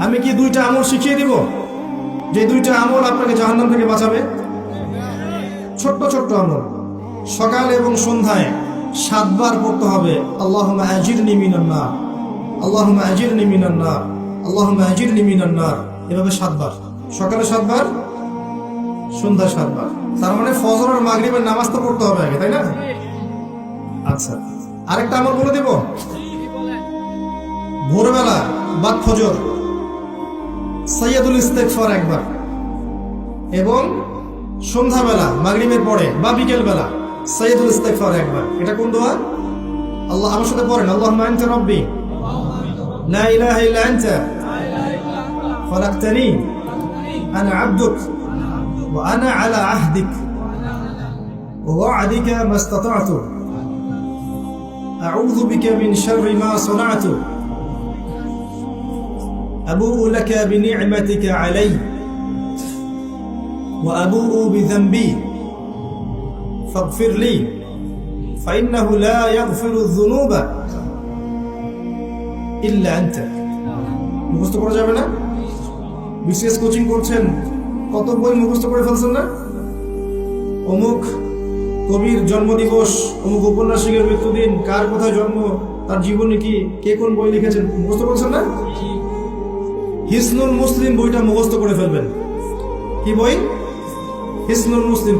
আমি কি দুইটা আমল শিখিয়ে দিব, যে দুইটা আমল আপনাকে জাহান্নাম থেকে বাঁচাবে? ছোট্ট ছোট্ট আমল, সকাল এবং সন্ধ্যায় 7 বার পড়তে হবে আল্লাহুম্মা আজিরনি মিনান নার, আল্লাহুম্মা আজিরনি মিনান নার, আল্লাহুম্মা আজিরনি মিনান নার। এভাবে 7 বার, সকালে 7 বার, সন্ধ্যায় 7 বার। তার মানে ফজর আর মাগরিবের নামাজ তো পড়তে হবে আগে, তাই না? আচ্ছা, আরেকটা আমল বলে দেব। ভোরবেলা বাদ ফজর সাইয়্যিদুল ইস্তিগফার একবার, এবং সন্ধ্যাবেলা মাগরিবের পরে বা বিকেল বেলা সাইয়্যিদুল ইস্তিগফার একবার। এটা কোন দোয়া? আল্লাহ আমার সাথে পড়েন, আল্লাহুম্মা আনতা রাব্বি লা ইলাহা ইল্লা আনতা খলাকতানি আনা আবদুক ওয়া আনা আলা আহদিক ওয়া ওয়া'দিকা মাস্তাতা'তু আউযু বিকা মিন শাররি মা সানা'তু আবুউ লাকা বিনি'মাতিকা আলাইয়া ওয়া আবুউ বিযানবি ফাগফির লি ফাইন্নাহু লা ইয়াগফিরুয যুনুবা ইল্লা আনতা। মুখস্থ করা যাবে না? বিশেষ কোচিং করছেন, কত বই মুখস্থ করে ফেলছেন না? অমুক কবির জন্মদিবস, অমুক উপন্যাসিকের মৃত্যুদিন, কার কোথায় জন্ম, তার জীবনী কি, কে কোন বই লিখেছেন, মুখস্থ করছেন না? হিসনুল মুসলিম বইটা মুখস্থ করে ফেলবেন। কি বই? হিসনুল মুসলিম।